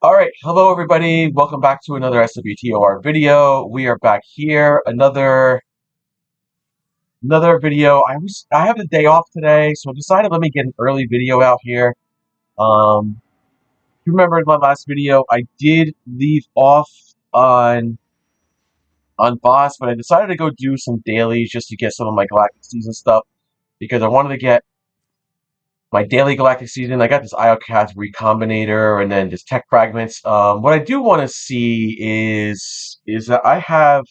All right, hello everybody. Welcome back to another SWTOR video. We are back here, another video. I have the day off today, so I decided let me get an early video out here. If you remember in my last video, I did leave off on Voss, but I decided to go do some dailies just to get some of my Galactic Season stuff because I wanted to get my daily Galactic Season. I got this IOCast Recombinator and then just Tech Fragments. What I do want to see is that I have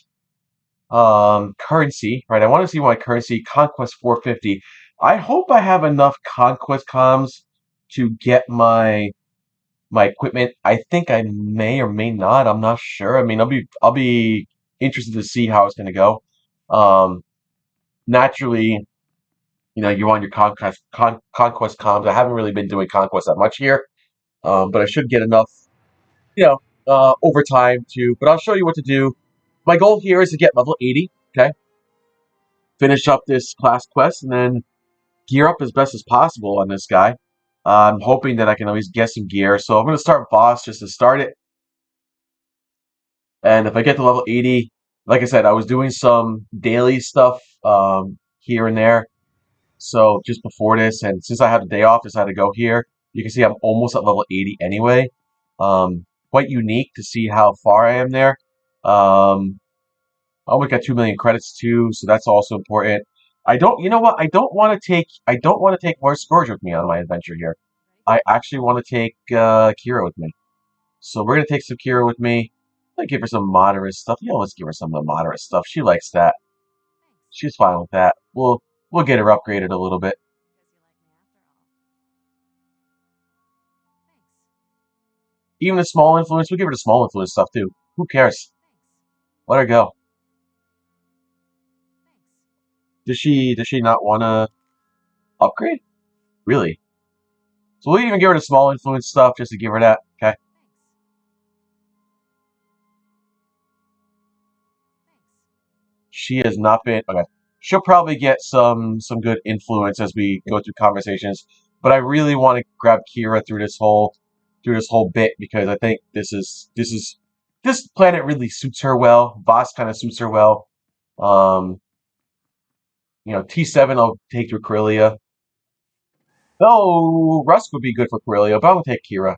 currency, right? I want to see my currency Conquest 450. I hope I have enough Conquest comms to get my equipment. I think I may or may not. I'm not sure. I mean, I'll be interested to see how it's going to go. Um, Naturally, you want your conquest comms. I haven't really been doing conquest that much here, but I should get enough, you know, over time to. But I'll show you what to do. My goal here is to get level 80. Okay, finish up this class quest and then gear up as best as possible on this guy. I'm hoping that I can at least get some gear. So I'm going to start Voss just to start it. And if I get to level 80, like I said, I was doing some daily stuff here and there. So just before this, and since I had a day off, decided to go here. You can see I'm almost at level 80 anyway. Quite unique to see how far I am there. I only got 2 million credits too, so that's also important. I don't, you know what? I don't want to take more Scourge with me on my adventure here. I actually want to take Kira with me. So we're gonna take some Kira with me. I give her some moderate stuff. Let's give her some of the moderate stuff. She likes that. She's fine with that. We'll get her upgraded a little bit. Even the small influence, we'll give her the small influence stuff too. Who cares? Let her go. Does she not wanna upgrade? Really? So we'll even give her the small influence stuff just to give her that. Okay. She has not been okay. She'll probably get some good influence as we go through conversations. But I really want to grab Kira through this whole bit because I think this planet really suits her well. Voss kind of suits her well. Um, T7 I'll take through Corellia. Oh, Rusk would be good for Corellia, but I'm gonna take Kira.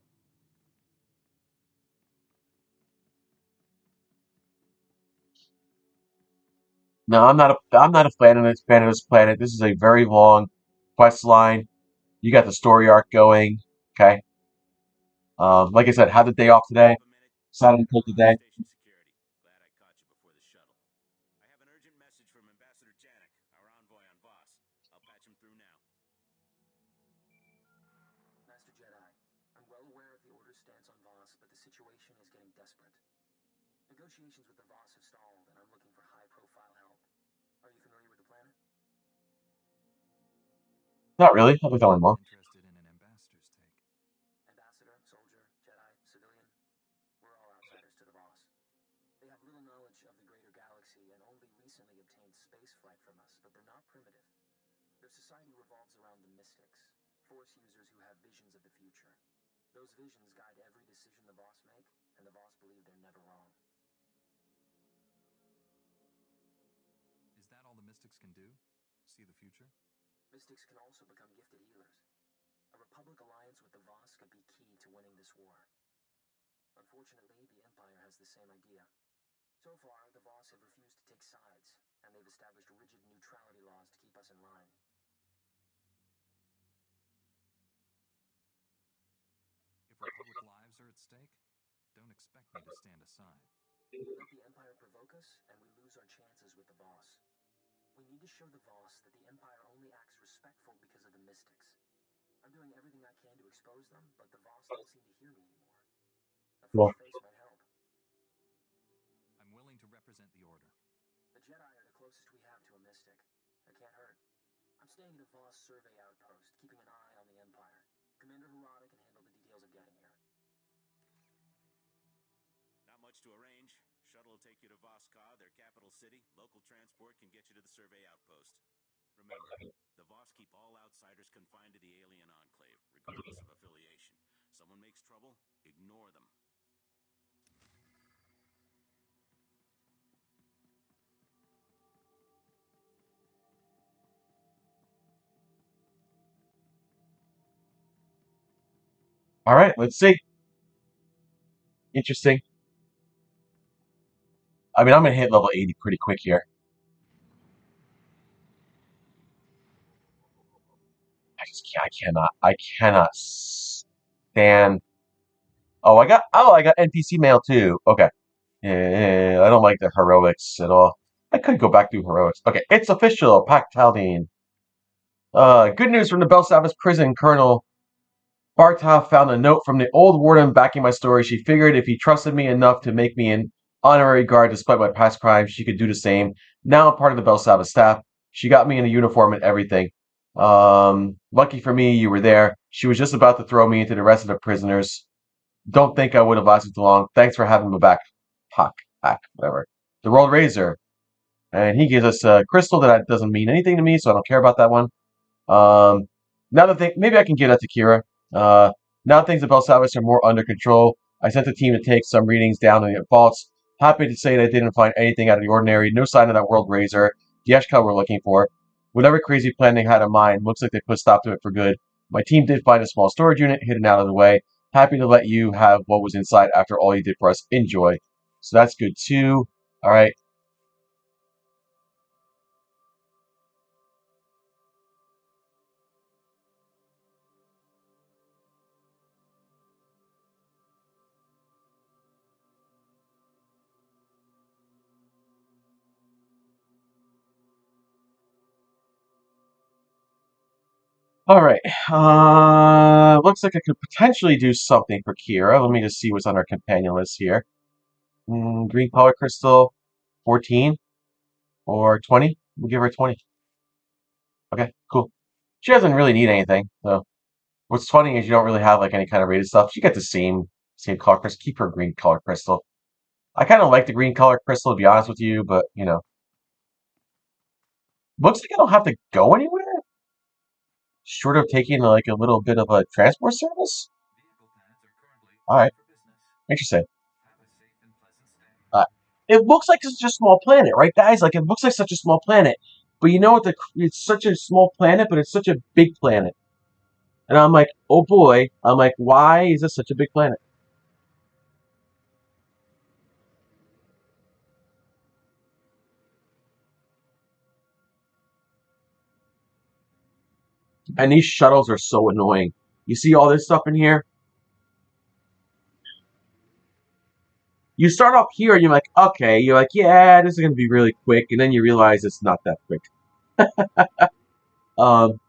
No, I'm not a fan of this planet. This is a very long quest line. You got the story arc going. Okay. Like I said, had the day off today. Decided to take the day. Station security. Glad I caught you before the shuttle. I have an urgent message from Ambassador Janik, our envoy on Voss. I'll patch him through now. Master Jedi, I'm well aware of the Order's stance on Voss, but the situation is getting desperate. Negotiations with the Voss have stalled, and I'm looking for high-profile help. Are you familiar with the planet? Not really. I'll be going I'm long. interested in an ambassador's take. Ambassador, soldier, Jedi, civilian, we're all outsiders to the Voss. They have little knowledge of the greater galaxy and only recently obtained spaceflight from us, but they're not primitive. Their society revolves around the mystics, Force users who have visions of the future. Those visions guide every decision the Voss make, and the Voss believe they're never wrong. Is that all the mystics can do? See the future? Mystics can also become gifted healers. A Republic alliance with the Voss could be key to winning this war. Unfortunately, the Empire has the same idea. So far, the Voss have refused to take sides, and they've established rigid neutrality laws to keep us in line. If Republic lives are at stake, don't expect me to stand aside. We let the Empire provoke us, and we lose our chances with the Voss. We need to show the Voss that the Empire only acts respectful because of the mystics. I'm doing everything I can to expose them, but the Voss don't seem to hear me anymore. A Well, fresh face might help. I'm willing to represent the Order. The Jedi are the closest we have to a mystic. It can't hurt. I'm staying at a Voss survey outpost, keeping an eye on the Empire. Commander Harada can handle the details of getting here. Not much to arrange. Shuttle will take you to Voskar, their capital city. Local transport can get you to the survey outpost. Remember, the Voss keep all outsiders confined to the alien enclave, regardless of affiliation. Someone makes makes trouble, ignore them. All right, let's see. Interesting. I mean, I'm gonna hit level 80 pretty quick here. I cannot stand. I got NPC mail too. Okay. Yeah, I don't like the heroics at all. I could go back to heroics. Okay, it's official. Pac Taldine. Good news from the Belsavis prison. Colonel Bartov found a note from the old warden backing my story. She figured if he trusted me enough to make me an honorary guard despite my past crimes, she could do the same. Now I'm part of the Belsavis staff. She got me in a uniform and everything. Lucky for me, you were there. She was just about to throw me into the rest of the prisoners. Don't think I would have lasted too long. Thanks for having me back. Pack, whatever. The World Razor. And he gives us a crystal that doesn't mean anything to me, so I don't care about that one. Um, now that maybe I can give that to Kira. Uh, now things about Salvus are more under control. I sent the team to take some readings down in the vaults. Happy to say that I didn't find anything out of the ordinary. No sign of that World Razor. The Eshka we're looking for. Whatever crazy plan they had in mind, looks like they put a stop to it for good. My team did find a small storage unit hidden out of the way. Happy to let you have what was inside after all you did for us. Enjoy. So that's good too. All right. All right. Looks like I could potentially do something for Kira. Let me just see what's on our companion list here. Green color crystal, 14 or 20. We'll give her 20. Okay, cool. She doesn't really need anything. So what's funny is you don't really have like any kind of rated stuff. She gets the same color crystal. Keep her green color crystal. I kind of like the green color crystal to be honest with you, but looks like I don't have to go anywhere. Short of taking like a little bit of a transport service. Vehicle pads are currently All right, open for business. interesting. Have a safe and pleasant stay. Uh, it looks like such a small planet, right, guys? Like it looks like such a small planet, but you know what? It's such a small planet, but it's such a big planet. And I'm like, oh boy. I'm like, why is this such a big planet? And these shuttles are so annoying. You see all this stuff in here? You start off here and you're like, okay, you're like, yeah, this is gonna be really quick, and then you realize it's not that quick. Um,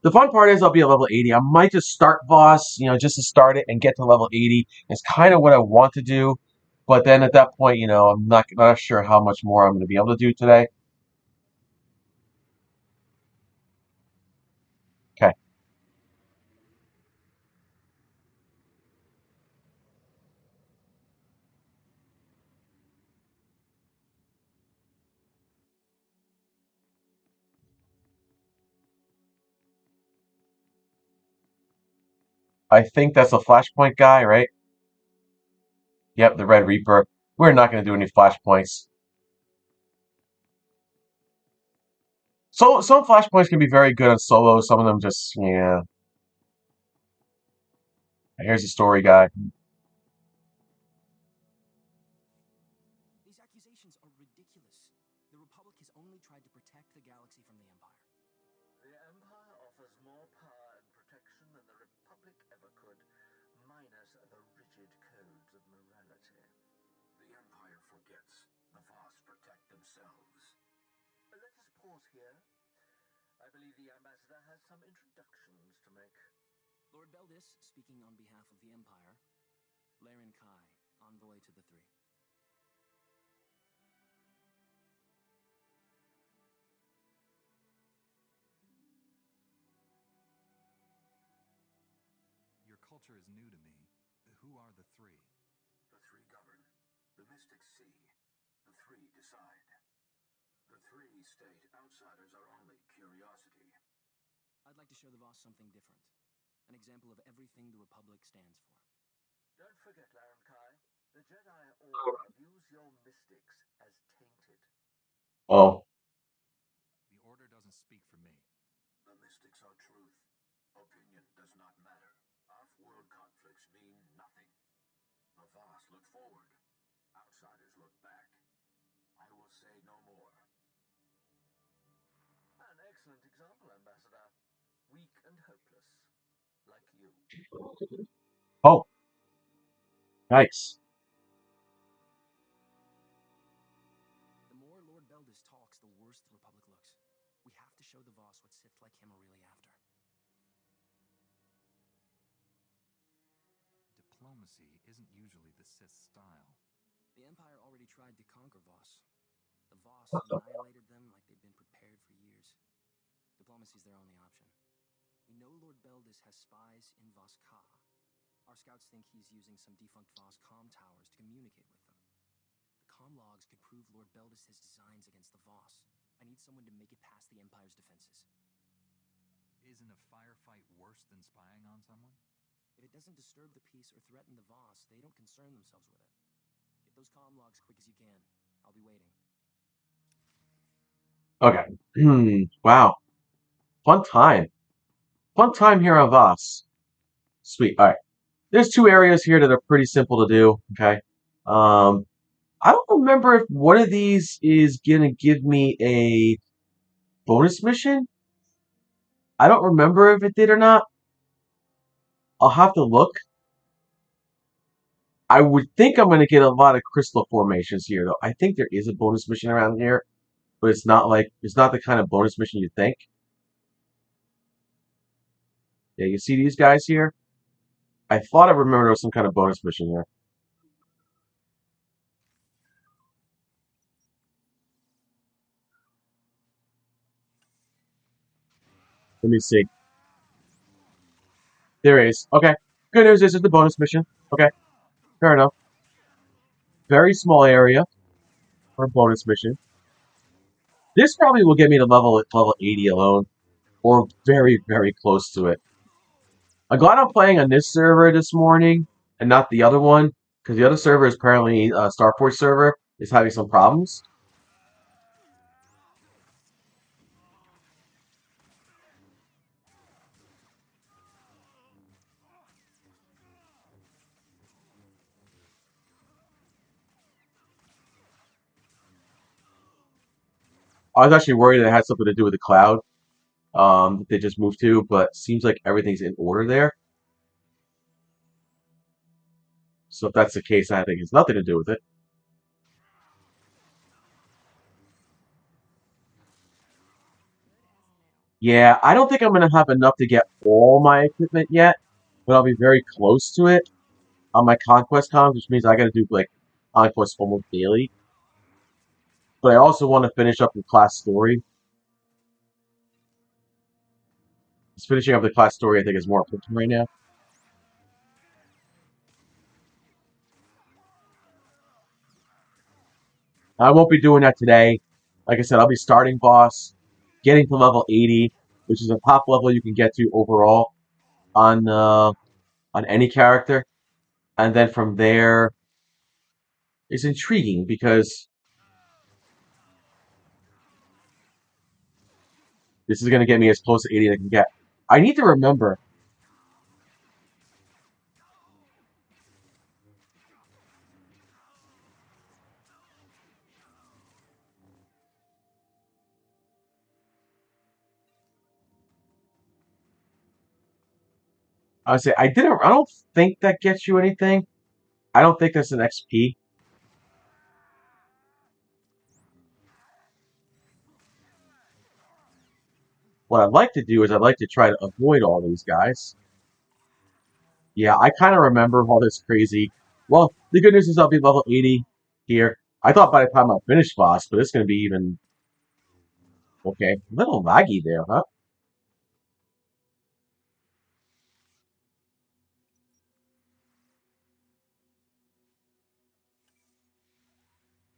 the fun part is I'll be at level 80. I might just start Voss, just to start it and get to level 80. It's kind of what I want to do, but then at that point, I'm not sure how much more I'm going to be able to do today. Okay, I think that's a flashpoint guy, right? Yep, the Red Reaper. We're not going to do any flashpoints. So some flashpoints can be very good on solo. Some of them just, yeah. Here's the story guy. These accusations are ridiculous. The Republic has only tried to protect the galaxy from the Empire. The Empire offers more power and protection than the Republic ever could, minus the rigid codes of morality. The Empire forgets. The Voss protect themselves. Let us pause here. I believe the Ambassador has some introductions to make. Lord Beldis, speaking on behalf of the Empire. Laren Kai, envoy to the Three. Your culture is new to me. Who are the Three? The Three govern. The mystics see. The Three decide. The Three state outsiders are only curiosity. I'd like to show the Voss something different. An example of everything the Republic stands for. Don't forget, Laren Kai, the Jedi Order views your mystics as tainted. Oh, The Order doesn't speak for me. The mystics are truth. Opinion does not matter. Off-world conflicts mean nothing. The Voss look forward. Outsiders look back. I will say no more. An excellent example, Ambassador. Weak and hopeless. Like you. oh, nice. The more Lord Beldis talks, the worse the Republic looks. We have to show the Voss what Sith like him are really after. Diplomacy isn't usually the Sith style. The Empire already tried to conquer Voss. The Voss annihilated them like they'd been prepared for years. Diplomacy's their only option. We know Lord Beldis has spies in Voss Ka. Our scouts think he's using some defunct Voss comm towers to communicate with them. The comm logs could prove Lord Beldis' designs against the Voss. I need someone to make it past the Empire's defenses. Isn't a firefight worse than spying on someone? If it doesn't disturb the peace or threaten the Voss, they don't concern themselves with it. Get those comm logs quick as you can. I'll be waiting. Okay. Wow. Fun time. Fun time here on Voss. Sweet. All right. There's two areas here that are pretty simple to do. Okay. I don't remember if one of these is gonna give me a bonus mission. I don't remember if it did or not. I'll have to look. I would think I'm gonna get a lot of crystal formations here, though. I think there is a bonus mission around here, but it's not the kind of bonus mission you think. Yeah, you see these guys here? I thought I remember there was some kind of bonus mission here. Let me see. There is. Okay. Good news is it's the bonus mission. Okay. Fair enough. Very small area for a bonus mission. This probably will get me to level 80 alone, or very, very close to it. I'm glad I'm playing on this server this morning and not the other one, because the other server is apparently Starport server is having some problems. I was actually worried that it had something to do with the cloud that they just moved to, but seems like everything's in order there. So if that's the case, I think it's nothing to do with it. Yeah, I don't think I'm going to have enough to get all my equipment yet, but I'll be very close to it on my conquest comms, which means I got to do like conquest almost daily. But I also want to finish up the class story. Just finishing up the class story, I think, is more important right now. I won't be doing that today. Like I said, I'll be starting Voss, getting to level 80, which is a top level you can get to overall on any character, and then from there, it's intriguing because this is going to get me as close to 80 as I can get. I need to remember. I would say I didn't. I don't think that gets you anything. I don't think that's an XP. What I'd like to do is I'd like to try to avoid all these guys. Yeah, I kind of remember all this crazy. Well, the good news is I'll be level 80 here. I thought by the time I finish Voss, but it's going to be even okay. A little laggy there, huh?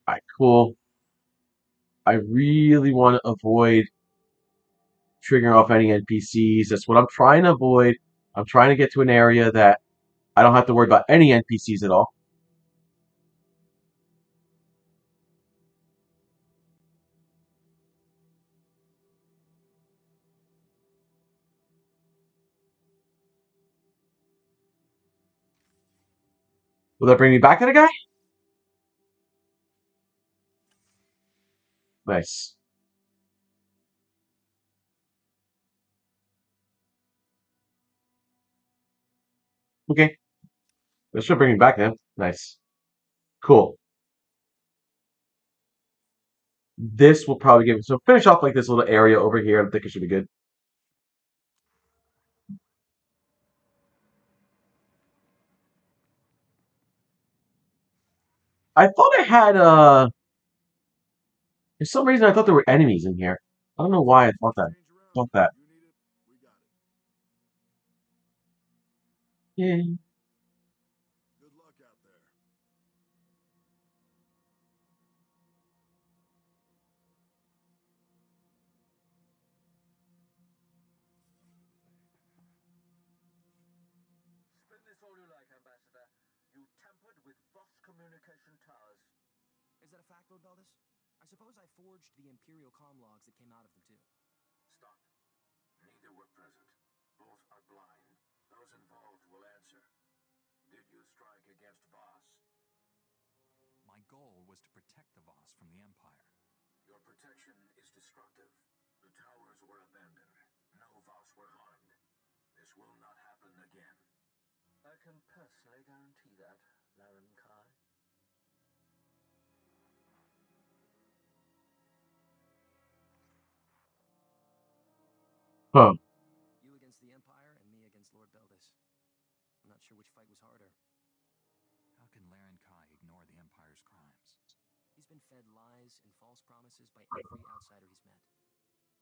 All right, cool. I really want to avoid triggering off any NPCs. That's what I'm trying to avoid. I'm trying to get to an area that I don't have to worry about any NPCs at all. Will that bring me back to the guy? Nice. Okay. That should bring me back then. Nice. Cool. This will probably give... So finish off like this little area over here. I think it should be good. I thought I had... For some reason, I thought there were enemies in here. I don't know why I thought that. Thought that. You need it? We got it. Yeah. Good luck out there. Spin this all you like, Ambassador. You tampered with Voss communication towers. Is that a fact, Lord Beldis? I suppose I forged the Imperial comm logs that came out of them, too. Stop. Neither were present. Both are blind. Those involved will answer. Did you strike against Voss? My goal was to protect the Voss from the Empire. Your protection is destructive. The towers were abandoned. No Voss were harmed. This will not happen again. I can personally guarantee that, Laren Kai. Huh. You against the Empire and me against Lord Beldis. I'm not sure which fight was harder. How can Laren Kai ignore the Empire's crimes? He's been fed lies and false promises by every outsider he's met.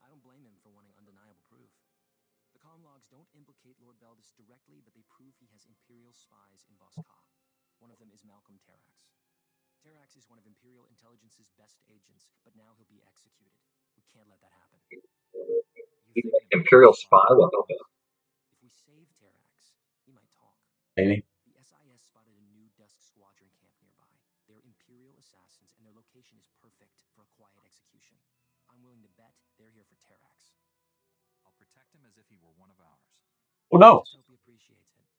I don't blame him for wanting undeniable proof. The comm logs don't implicate Lord Beldis directly, but they prove he has Imperial spies in Voss Ka. One of them is Malcolm Terrax. Terrax is one of Imperial Intelligence's best agents, but now he'll be executed. We can't let that happen. You think an Imperial spy will help him. If we save Terrax, he might talk. Maybe. The SIS spotted a new Dusk Squadron camp nearby. They're Imperial assassins, and their location is perfect for a quiet execution. I'm willing to bet they're here for Terrax. I'll protect him as if he were one of ours. Oh no. Let's hope he appreciates it.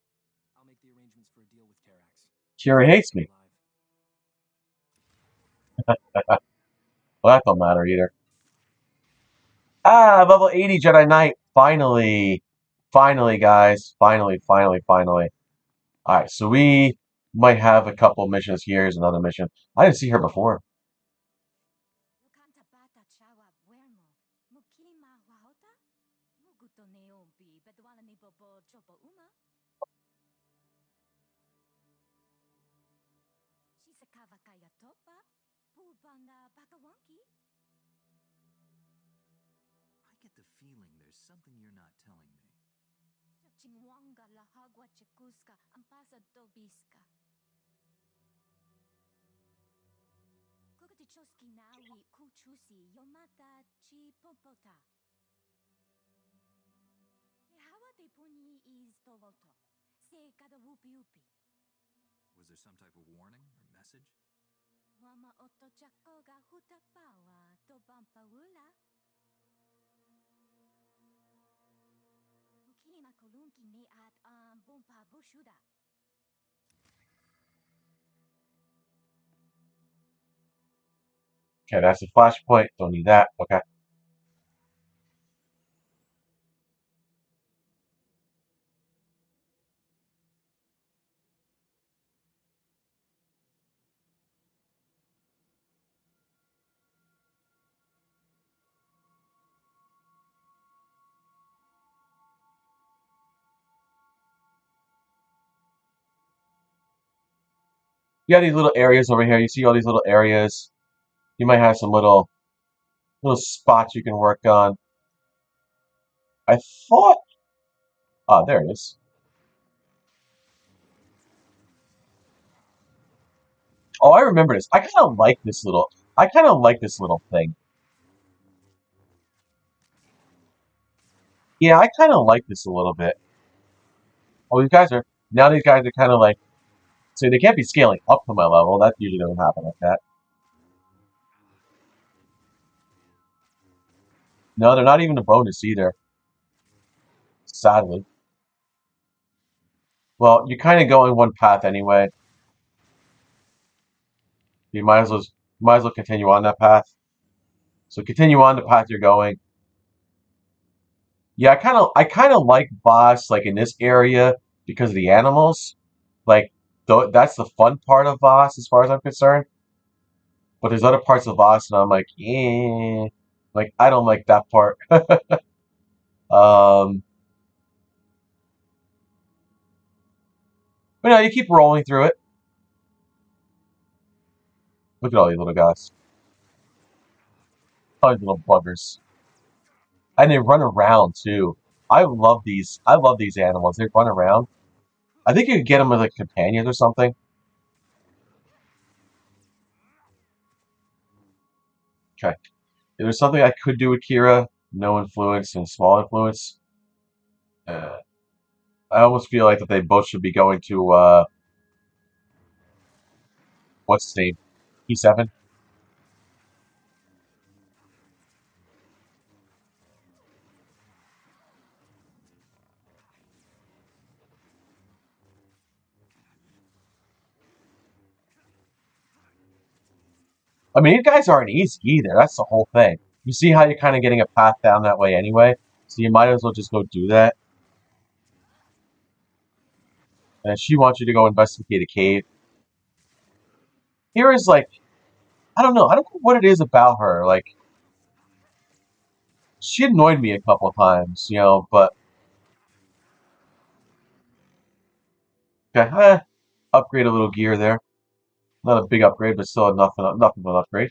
I'll make the arrangements for a deal with Terrax. Kira hates me. Well, that don't matter either. Ah, level 80 Jedi Knight. Finally. Finally, guys. Finally. Alright, so we might have a couple missions. Here's another mission. I didn't see her before. I get the feeling there's something you're not telling me. Was there some type of warning or message? Okay, that's a flashpoint. Don't need that. Okay. You got these little areas over here. You see all these little areas. You might have some little spots you can work on. I thought... Oh, there it is. Oh, I remember this. I kind of like this little thing. Yeah, I kind of like this a little bit. Oh, you guys are Now these guys are kind of like, so they can't be scaling up to my level. That usually doesn't happen like that. No, they're not even a bonus either. Sadly. Well, you're kind of going one path anyway. You might as well continue on that path. So continue on the path you're going. Yeah, I kind of like Voss like in this area because of the animals. Like that's the fun part of Voss as far as I'm concerned. But there's other parts of Voss and I'm like, like I don't like that part. um, but no, you keep rolling through it. Look at all these little guys, all these little buggers, and they run around too. I love these. I love these animals. They run around. I think you could get them as like companions or something. Okay. If there's something I could do with Kira, no influence and small influence. Uh, I almost feel like that they both should be going to what's his name, E7. I mean, these guys aren't easy either. That's the whole thing. You see how you're kind of getting a path down that way anyway, so you might as well just go do that. And she wants you to go investigate a cave. Here is like, I don't know. I don't know what it is about her. Like, she annoyed me a couple of times, but okay, upgrade a little gear there. Not a big upgrade, but still enough of an upgrade.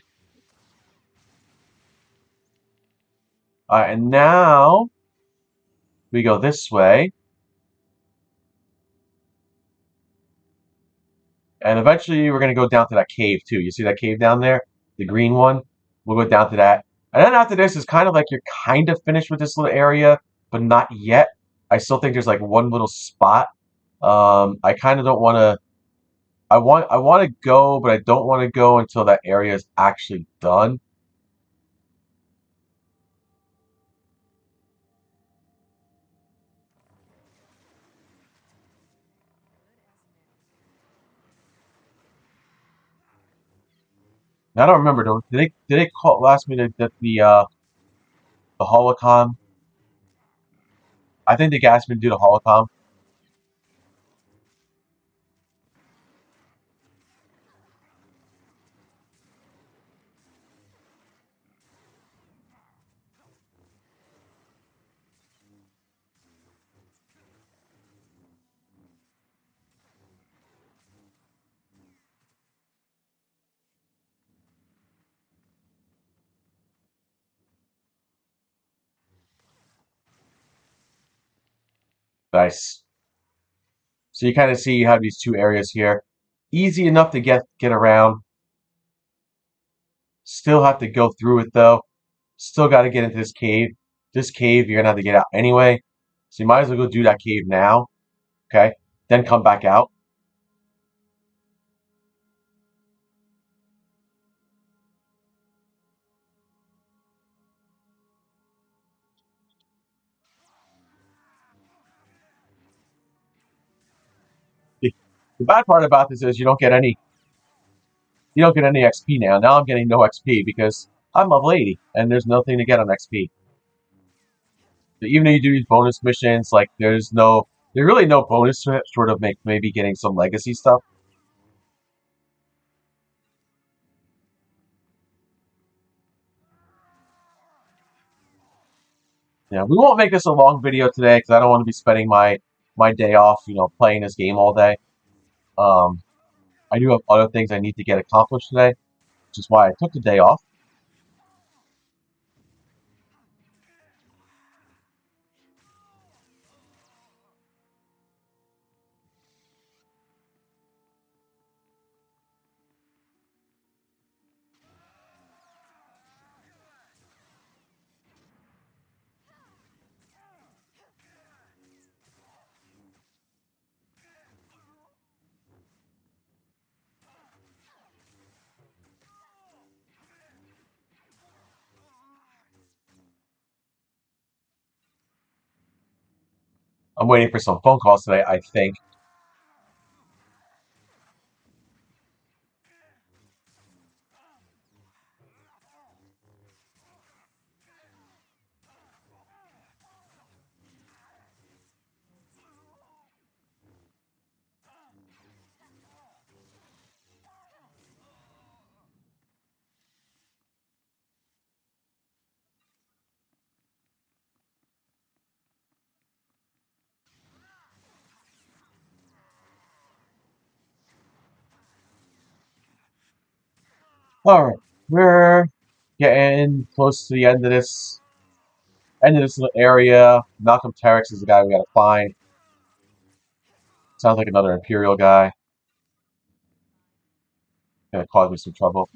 All right, and now we go this way, and eventually we're gonna go down to that cave too. You see that cave down there, the green one? We'll go down to that, and then after this is kind of like you're kind of finished with this little area, but not yet. I still think there's like one little spot. I kind of don't want to. I want to go, but I don't want to go until that area is actually done. I don't remember. Did they ask me to get the holocom? I think they asked me to do the holocom. Nice. So you kind of see you have these two areas here. Easy enough to get around. Still have to go through it though. Still got to get into this cave. This cave you're gonna have to get out anyway. So you might as well go do that cave now. Okay. Then come back out. The, the bad part about this is you don't get any XP now. Now I'm getting no XP because I'm level 80 and there's nothing to get on XP. But even though you do these bonus missions, like there's really no bonus to it, short of maybe getting some legacy stuff. Yeah, we won't make this a long video today because I don't want to be spending my day off, playing this game all day. Um, I do have other things I need to get accomplished today, which is why I took the day off. I'm waiting for some phone calls today, I think. Alright, we're getting close to the end of this little area. Malcolm Terex is the guy we gotta find. Sounds like another Imperial guy. Gonna cause me some trouble.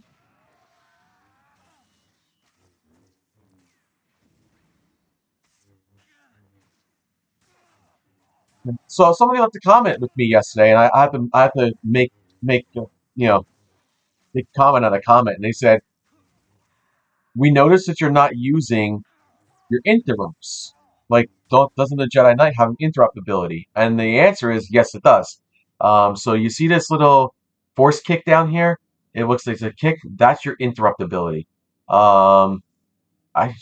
So somebody left a comment with me yesterday, and I have to make make a comment on a comment, and they said, "We noticed that you're not using your interrupts. Like, doesn't the Jedi Knight have an interrupt ability?" And the answer is yes, it does. So you see this little force kick down here? It looks like it's a kick. That's your interrupt ability. Um,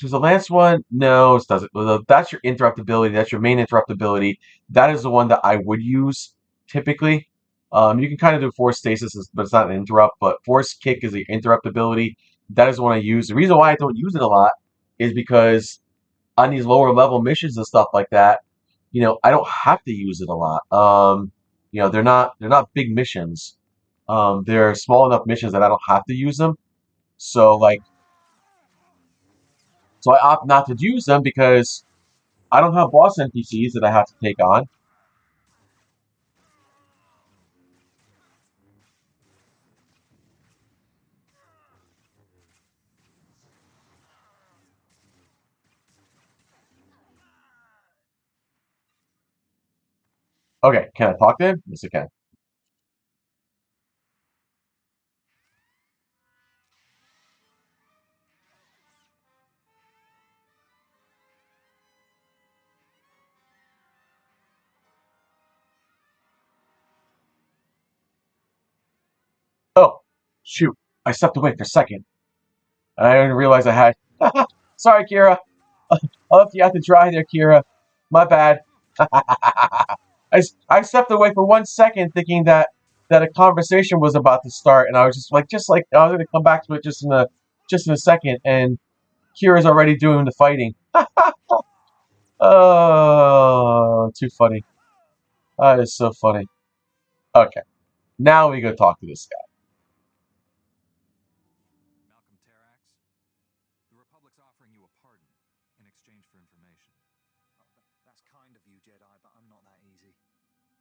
does the last one? No, it doesn't. Well, that's your interrupt ability. That's your main interrupt ability. That is the one that I would use typically. You can kind of do force stasis, but it's not an interrupt. But force kick is the interrupt ability. That is the one I use. The reason why I don't use it a lot is because on these lower level missions and stuff like that, I don't have to use it a lot. They're not big missions. They're small enough missions that I don't have to use them. So like, so I opt not to use them because I don't have boss NPCs that I have to take on. Okay, can I talk to him? Yes, I can. Oh, shoot! I stepped away for a second, and I didn't realize I had. Sorry, Kira. I'll let you have to dry there, Kira. My bad. I stepped away for 1 second, thinking that a conversation was about to start, and I was just like I was going to come back to it just in a second, and Kira's already doing the fighting. Oh, too funny. That is so funny. Okay, now we go talk to this guy. Malcolm Terax, the Republic's offering you a pardon in exchange for information. That's kind of you, Jedi, but I'm not that easy.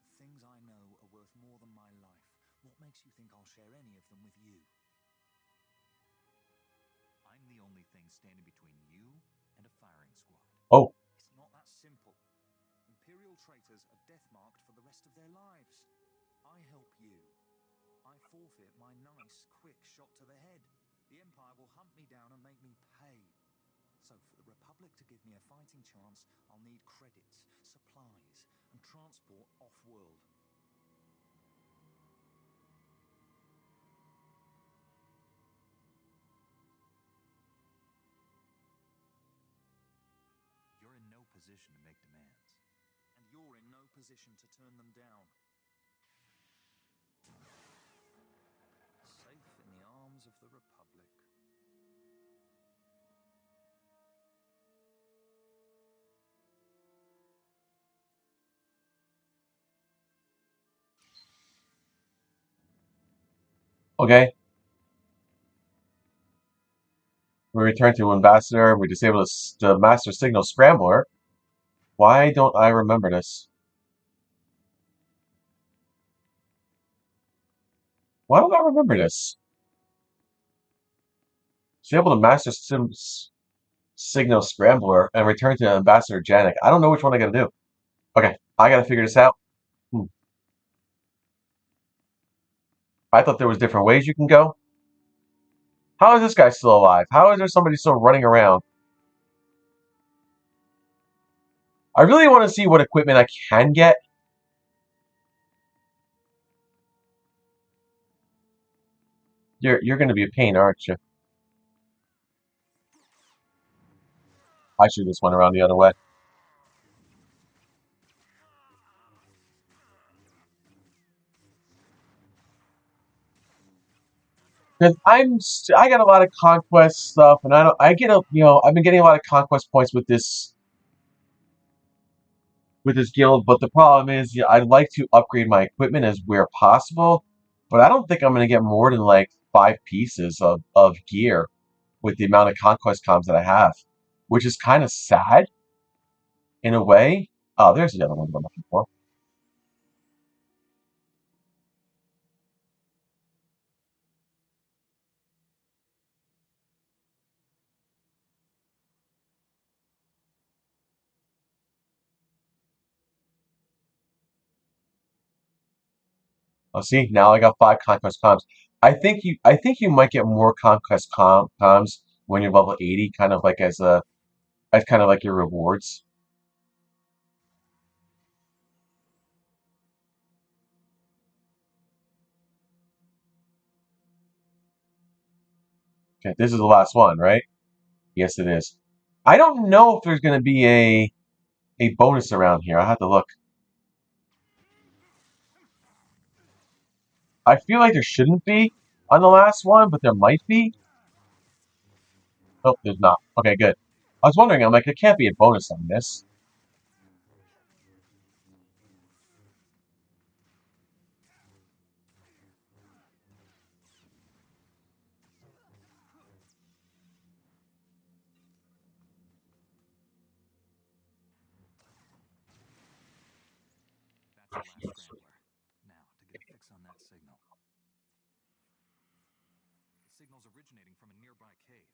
The things I know are worth more than my life. What makes you think I'll share any of them with you? I'm the only thing standing between you and a firing squad. Oh, It's not that simple. Imperial traitors are death-marked for the rest of their lives. I help you. I forfeit my nice, quick shot to the head. The Empire will hunt me down and make me pay. So for the Republic to give me a fighting chance, I'll need credits, supplies, and transport off-world. You're in no position to make demands. And you're in no position to turn them down. Safe in the arms of the Republic. okay. We return to Ambassador. We disable the Master Signal Scrambler. Why don't I remember this? Why don't I remember this? Disable the Master Signal Scrambler and return to Ambassador Janik. I don't know which one I gotta do. Okay, I gotta figure this out. I thought there was different ways you can go. How is this guy still alive? How is there somebody still running around? I really want to see what equipment I can get. You're going to be a pain, aren't you? I should have just went around the other way. Because I got a lot of conquest stuff, and I get I've been getting a lot of conquest points with this guild, but the problem is, I'd like to upgrade my equipment as where possible, but I don't think I'm going to get more than like 5 pieces of gear with the amount of conquest comms that I have, which is kind of sad in a way. Oh, there's the other one I'm looking for. Oh, see, now I got 5 conquest comms. I think you might get more conquest comms when you're level 80, kind of like as kind of like your rewards. Okay, this is the last one, right? Yes, it is. I don't know if there's going to be a bonus around here. I have to look. I feel like there shouldn't be on the last one, but there might be. Oh, there's not. Okay, good. I was wondering. I'm like, there can't be a bonus on this. That's the last scrambler. Now, to get a fix on that signal. The signal's originating from a nearby cave.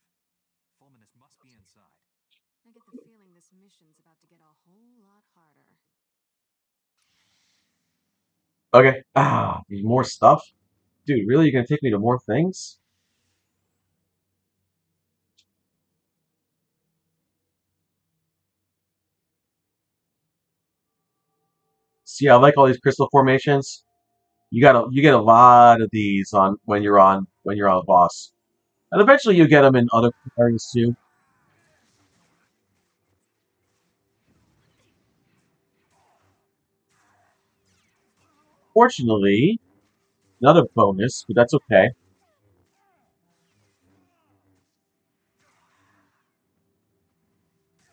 Fulminus must be inside. I get the feeling this mission's about to get a whole lot harder. Okay. Ah, there's more stuff, dude. Really, you're gonna take me to more things? See, I like all these crystal formations. You get a lot of these on when you're on Voss, and eventually you get them in other areas too. Fortunately, another bonus, but that's okay.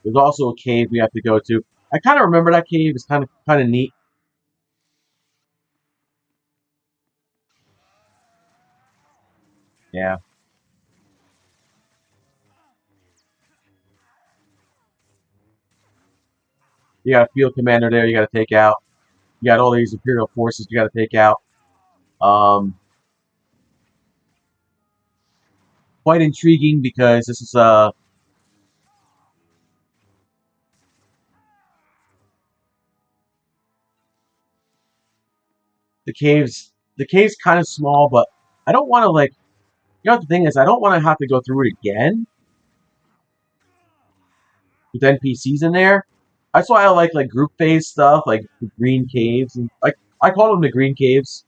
There's also a cave we have to go to. I kind of remember that cave. It's kind of neat. Yeah, you got a field commander there. You got to take out. You got all these Imperial forces you got to take out. Um, Quite intriguing because this is the cave's kind of small, but I don't want to like. You know what the thing is? I don't want to have to go through it again with NPCs in there. That's why I like group phase stuff, like the green caves, and like I call them the green caves.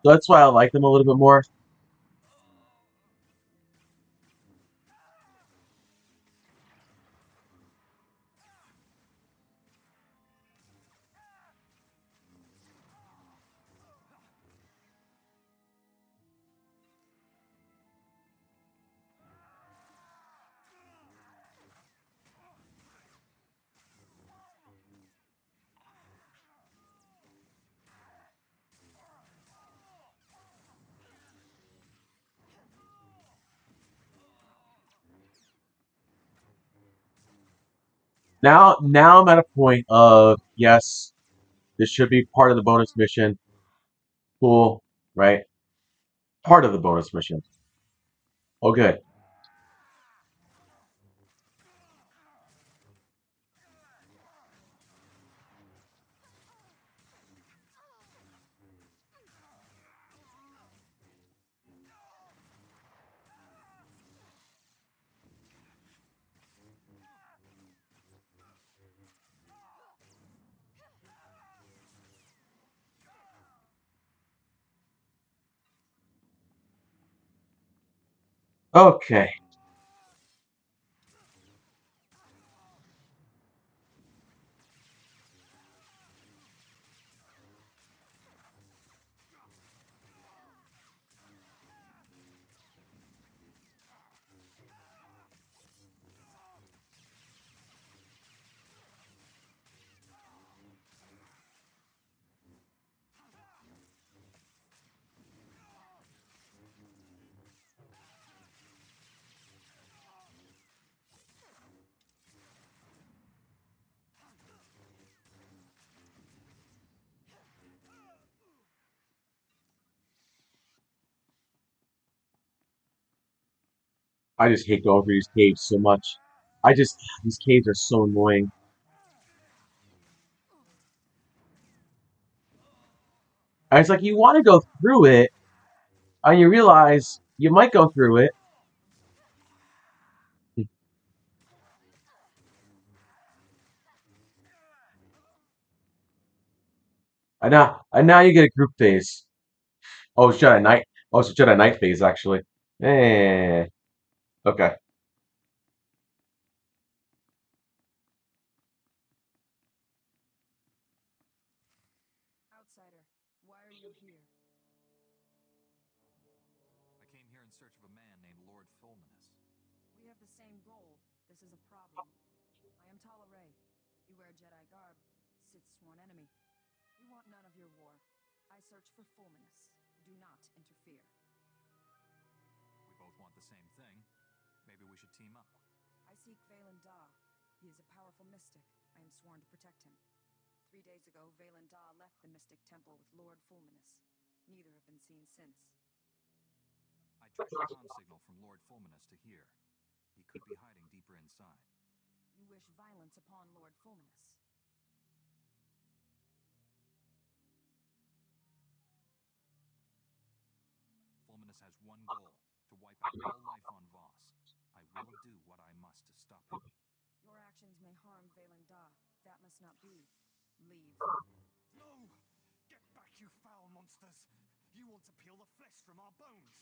So that's why I like them a little bit more. Now I'm at a point of yes, this should be part of the bonus mission. Cool, right? Part of the bonus mission. Oh, good. Okay. I just hate going through these caves so much. These caves are so annoying. And it's like you want to go through it, and you realize you might go through it. And now you get a group phase. Oh, it's Jedi Knight. Oh, it's a Jedi Knight phase, actually. Eh. Okay. Outsider, why are you here? I came here in search of a man named Lord Fulminus. We have the same goal. This is a problem. I am Tala Ray. You wear Jedi garb. Sith's sworn enemy. We want none of your war. I search for Fulminus. Do not interfere. We both want the same thing. Maybe we should team up. I seek Valen Da. He is a powerful mystic. I am sworn to protect him. 3 days ago, Valen Da left the Mystic Temple with Lord Fulminus. Neither have been seen since. I tracked the comm signal from Lord Fulminus to here. He could be hiding deeper inside. You wish violence upon Lord Fulminus. Fulminus has one goal, to wipe out all life on Voss. I will do what I must to stop him. Your actions may harm Valen Da. That must not be. Leave. No! Get back, you foul monsters! You want to peel the flesh from our bones!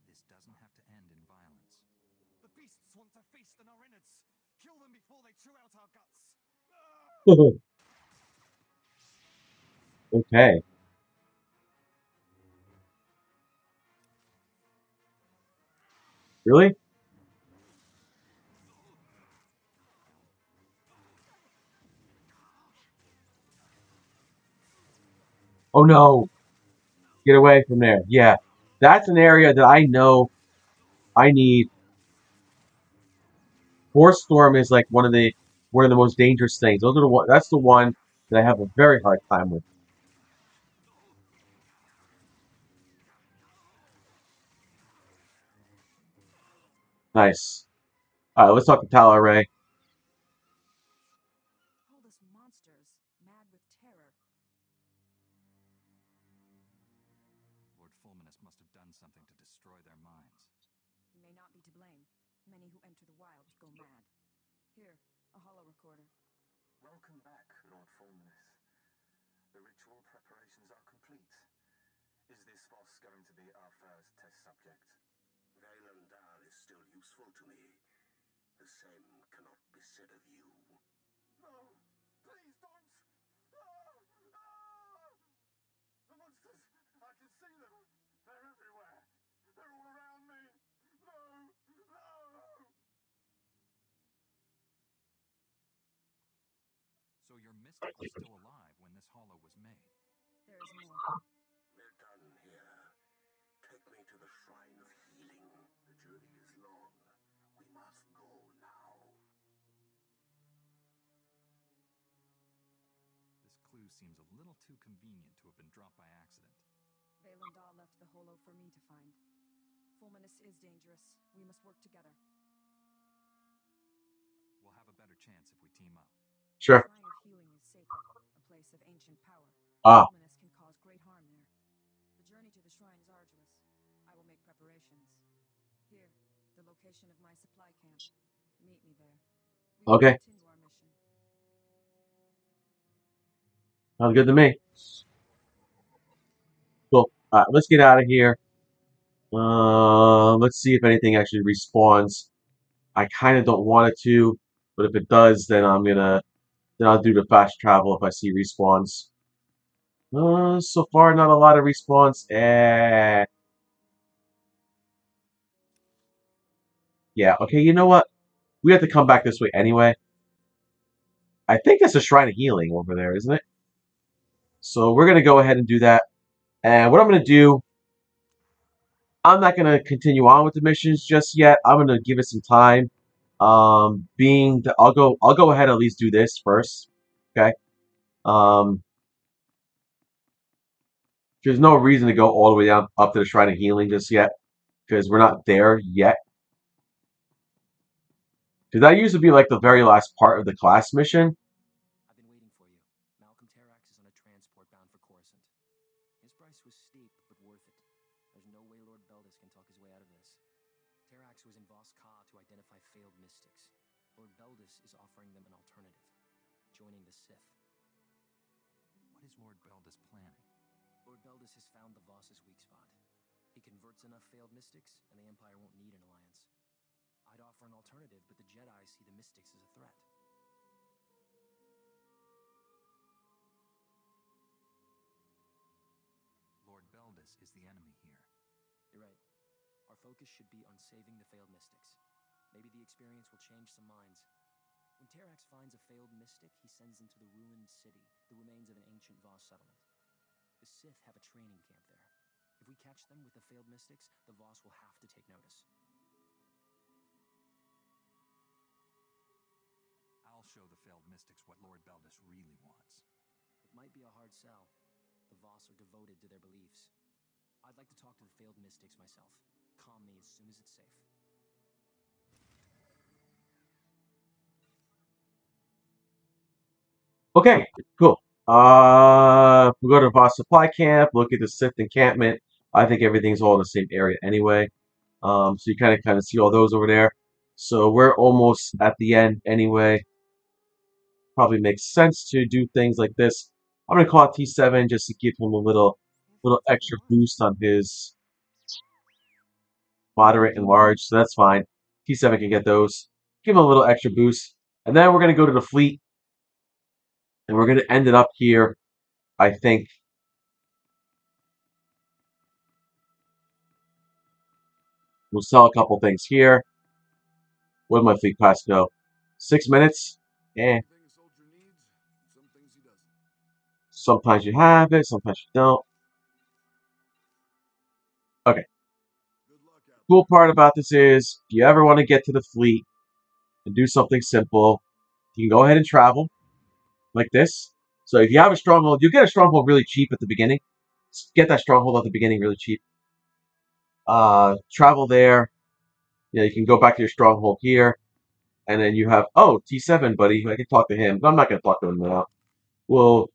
This doesn't have to end in violence. The beasts want to feast on our innards! Kill them before they chew out our guts! Okay. Really? Oh no. Get away from there. Yeah. That's an area that I know I need. Force Storm is like one of the most dangerous things. That's the one that I have a very hard time with. Nice. Alright, let's talk to Tyler Ray. Hold us monsters, mad with terror. Lord Fulminus must have done something to destroy their minds. He may not be to blame. Many who enter the wild go mad. Here, a hollow recorder. Welcome back, Lord Fulminus. The ritual preparations are complete. Is this Voss going to be our first test subject? Valen Da is still useful to me. The same cannot be said of you. No! Please don't! The monsters! I can see them! They're everywhere! They're all around me! No! No! So your mystic was still alive when this hollow was made. There is more. We're done here. Take me to the Shrine of Healing. The journey is long. We must go now. This clue seems a little too convenient to have been dropped by accident. Valen Da left the holo for me to find. Fulminus is dangerous. We must work together. We'll have a better chance if we team up. Sure. The Shrine of Healing is sacred, a place of ancient power. Ah. Fulminus can cause great harm there. The journey to the shrine is arduous. I will make preparations. Here, the location of my supply camp. Meet me there. We will Okay. continue our mission. Sounds good to me. Cool. Alright, let's get out of here. Let's see if anything actually respawns. I kind of don't want it to, but if it does, then I'll do the fast travel if I see respawns. So far not a lot of respawns. Yeah, okay, you know what? We have to come back this way anyway. I think that's a Shrine of Healing over there, isn't it? So we're gonna go ahead and do that. And what I'm gonna do, I'm not gonna continue on with the missions just yet. I'm gonna give it some time. I'll go ahead and at least do this first. Okay. Um, there's no reason to go all the way down up to the Shrine of Healing just yet because we're not there yet. Because that used to be like the very last part of the class mission. I've been waiting for you. Malcolm Terrax is on a transport bound for Coruscant. His price was steep, but worth it. There's no way Lord Beldis can talk his way out of this. Terrax was in Voss Ka to identify failed mystics. Lord Beldis is offering them an alternative, joining the Sith. What is Lord Beldis planning? Lord Beldis has found the Voss's weak spot. He converts enough failed mystics, and the Empire won't need an alliance. I'd offer an alternative, but the Jedi see the mystics as a threat. Lord Beldis is the enemy here. You're right. Our focus should be on saving the failed mystics. Maybe the experience will change some minds. When Terrax finds a failed mystic, he sends them to the ruined city, the remains of an ancient Voss settlement. The Sith have a training camp there. If we catch them with the failed mystics, the Voss will have to take notice. I'll show the failed mystics what Lord Beldis really wants. It might be a hard sell. The Voss are devoted to their beliefs. I'd like to talk to the failed mystics myself. Calm me as soon as it's safe. Okay, cool. We go to Voss Supply Camp, look at the Sith encampment. I think everything's all in the same area anyway. So you kind of see all those over there. So we're almost at the end anyway. Probably makes sense to do things like this. I'm gonna call it T7 just to give him a little extra boost on his moderate and large, so that's fine. T7 can get those. Give him a little extra boost. And then we're gonna go to the fleet. And we're gonna end it up here, I think. We'll sell a couple things here. Where did my fleet pass go? 6 minutes? Eh. Some things a soldier needs, some things he doesn't. Sometimes you have it, sometimes you don't. Okay. Good luck out Cool part about this is, if you ever want to get to the fleet and do something simple, you can go ahead and travel like this. So if you have a stronghold, you get a stronghold really cheap at the beginning. Get that stronghold at the beginning really cheap. Travel there. You can go back to your stronghold here. And then you have, oh, T7, buddy. I can talk to him. I'm not going to talk to him now. Well,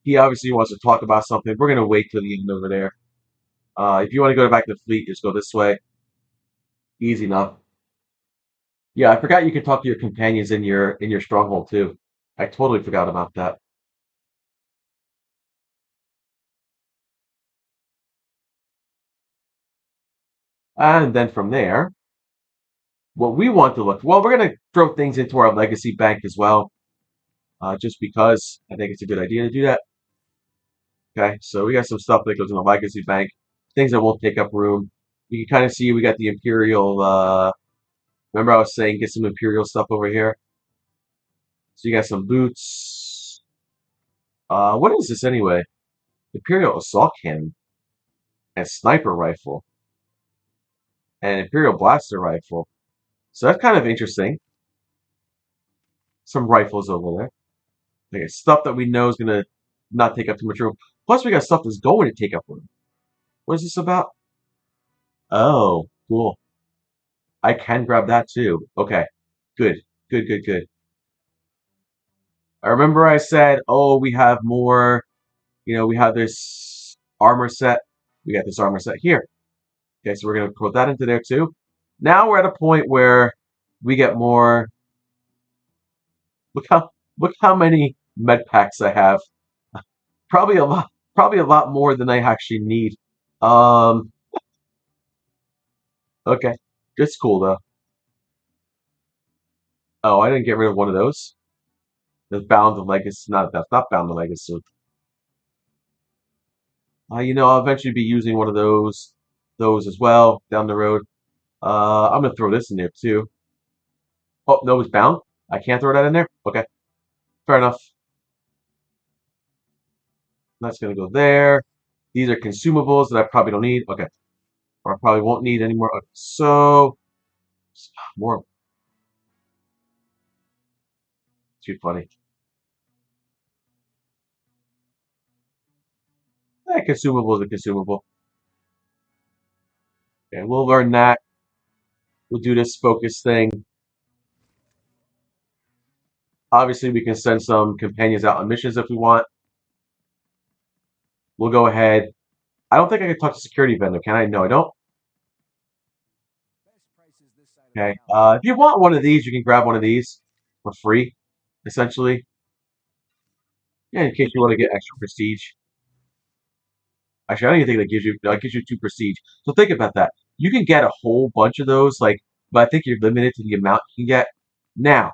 he obviously wants to talk about something. We're going to wait till the end over there. If you want to go back to the fleet, just go this way. Easy enough. Yeah, I forgot you could talk to your companions in your stronghold too. I totally forgot about that. And then from there, what we want to look, well, we're going to throw things into our legacy bank as well, just because I think it's a good idea to do that. Okay, so we got some stuff that goes in the legacy bank, things that won't take up room. You can kind of see we got the Imperial, remember I was saying get some Imperial stuff over here? So you got some boots. What is this anyway? Imperial Assault Cannon and Sniper Rifle and Imperial Blaster Rifle. So that's kind of interesting. Some rifles over there. Okay, stuff that we know is going to not take up too much room. Plus we got stuff that's going to take up room. What is this about? Oh, cool. I can grab that too. Okay. Good. Good, good, good. I remember I said, oh, we have more, we have this armor set. We got this armor set here. Okay, so we're going to put that into there too. Now we're at a point where we get more. Look how many med packs I have. Probably a lot more than I actually need. Okay. It's cool though. Oh, I didn't get rid of one of those. That's bound to legacy. Not that's not bound to legacy. I'll eventually be using one of those as well down the road. I'm gonna throw this in there too. Oh no, it's bound. I can't throw that in there. Okay, fair enough. That's gonna go there. These are consumables that I probably don't need. Okay, or I probably won't need anymore. Okay, so more. Too funny. Consumable is a consumable. Okay, we'll learn that. We'll do this focus thing. Obviously, we can send some companions out on missions if we want. We'll go ahead. I don't think I can talk to security vendor, can I? No, I don't. Best prices this side of the Okay. galaxy. If you want one of these, you can grab one of these for free, essentially. Yeah, in case you want to get extra prestige. Actually, I don't even think that gives you two prestige. So think about that. You can get a whole bunch of those, but I think you're limited to the amount you can get. Now,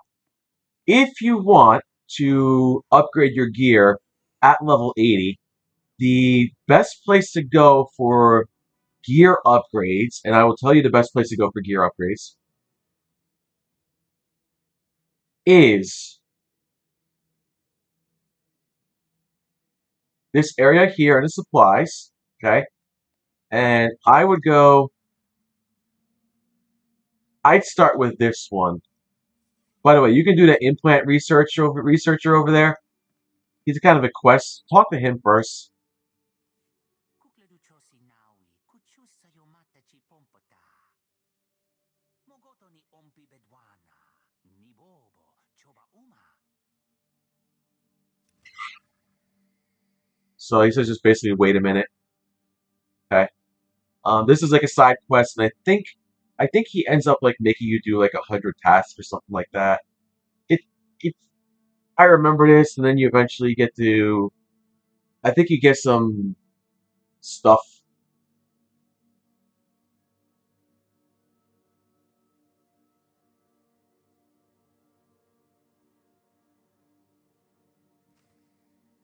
if you want to upgrade your gear at level 80, the best place to go for gear upgrades, and I will tell you the best place to go for gear upgrades, is this area here in the supplies. Okay. And I'd start with this one. By the way, you can do the implant researcher over there. He's kind of a quest. Talk to him first. So he says just basically wait a minute. Okay. This is like a side quest, and I think he ends up like making you do like 100 tasks or something like that. It, it I remember this, and then you eventually get to. I think you get some stuff.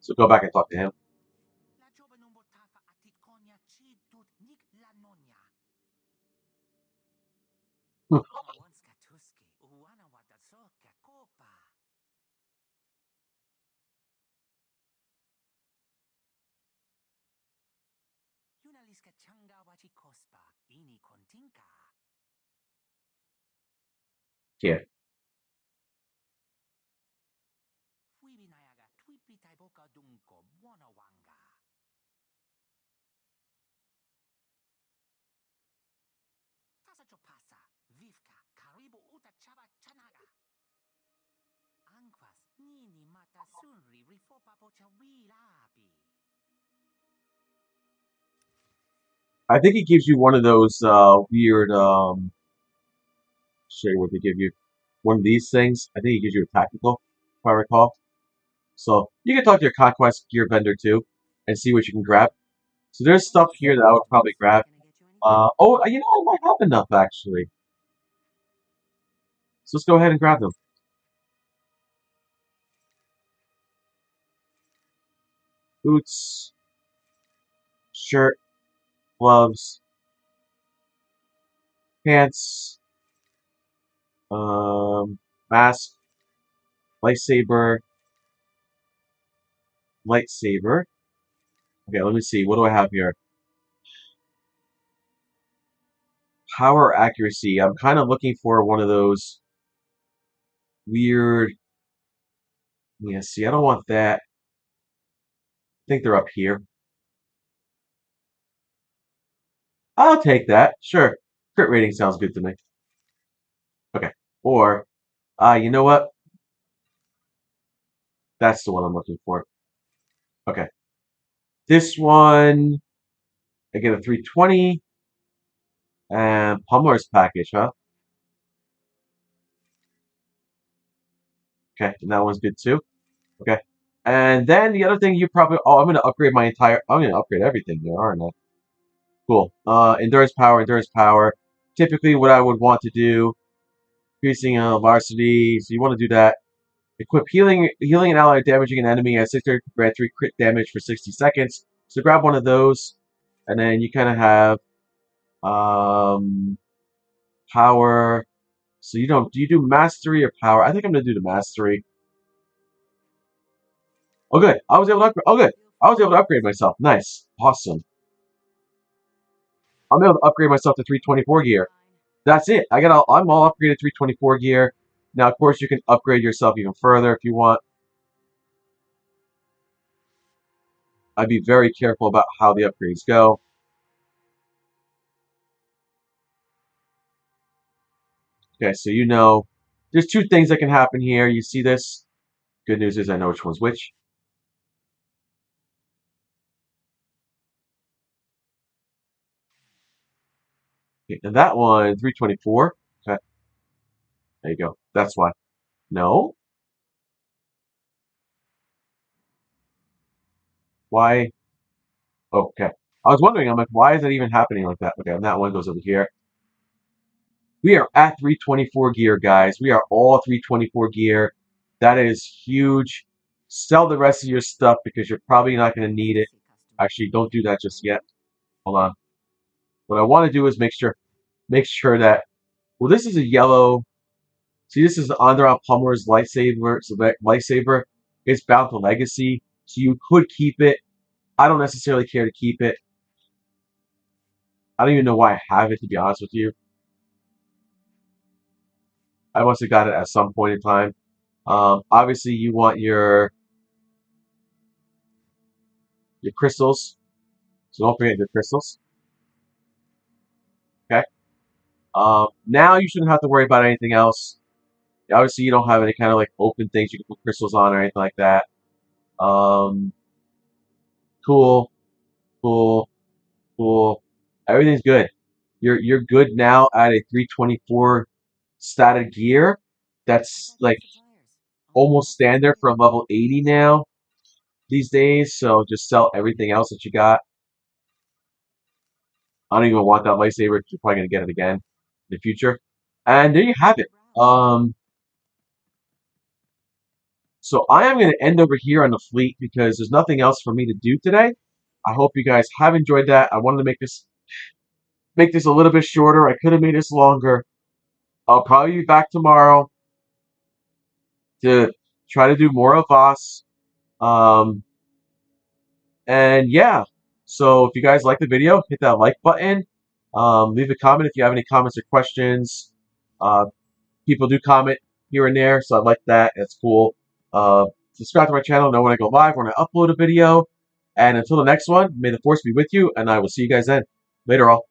So go back and talk to him. Hmm. Yeah. I think he gives you one of those weird. Show you what they give you. One of these things. I think he gives you a tactical, if I recall. So you can talk to your conquest gear vendor too, and see what you can grab. So there's stuff here that I would probably grab. I might have enough actually. So let's go ahead and grab them. Boots, shirt, gloves, pants, um, mask, lightsaber, lightsaber. Okay, let me see. What do I have here? Power accuracy. I'm kind of looking for one of those weird. Yeah, see, I don't want that. I think they're up here. I'll take that. Sure. Crit rating sounds good to me. Okay. Or, you know what? That's the one I'm looking for. Okay. This one, I get a 320 and Pummeler's package, huh? Okay, and that one's good too. Okay. And then the other thing you probably, I'm going to upgrade everything there, aren't I? Cool. Endurance power, endurance power. Typically, what I would want to do, increasing varsity. So you want to do that. Equip healing an ally damaging an enemy at 60 grant 3 crit damage for 60 seconds. So grab one of those, and then you kind of have power. So do you do mastery or power? I think I'm gonna do the mastery. Oh good, I was able to upgrade. Oh good, I was able to upgrade myself. Nice, awesome. I'm able to upgrade myself to 324 gear. That's it. I'm all upgraded 324 gear. Now, of course, you can upgrade yourself even further if you want. I'd be very careful about how the upgrades go. Okay, so there's two things that can happen here. You see this? Good news is I know which one's which. Okay, and that one, 324. Okay, there you go. That's why. No? Why? Okay. I was wondering, I'm like, why is it even happening like that? Okay, and that one goes over here. We are at 324 gear, guys. We are all 324 gear. That is huge. Sell the rest of your stuff because you're probably not going to need it. Actually, don't do that just yet. Hold on. What I want to do is make sure that, well, this is a yellow. See, this is the Andron Plummer's lightsaber. So that lightsaber is bound to legacy. So you could keep it. I don't necessarily care to keep it. I don't even know why I have it, to be honest with you. I must have got it at some point in time. Obviously, you want your crystals. So don't forget your crystals. Okay. Now you shouldn't have to worry about anything else. Obviously, you don't have any kind of like open things you can put crystals on or anything like that. Um, cool, cool, cool. Everything's good. You're good now at a 324 static gear. That's like almost standard for a level 80 now these days. So just sell everything else that you got. I don't even want that lightsaber. You're probably gonna get it again in the future. And there you have it. So I am going to end over here on the fleet because there's nothing else for me to do today. I hope you guys have enjoyed that. I wanted to make this a little bit shorter. I could have made this longer. I'll probably be back tomorrow to try to do more of Voss. Um, and yeah, so if you guys like the video, hit that like button. Leave a comment if you have any comments or questions. Uh, People do comment here and there, so I like that. It's cool. Subscribe to my channel, know when I go live, when I upload a video. And until the next one, may the force be with you, and I will see you guys then. Later, all.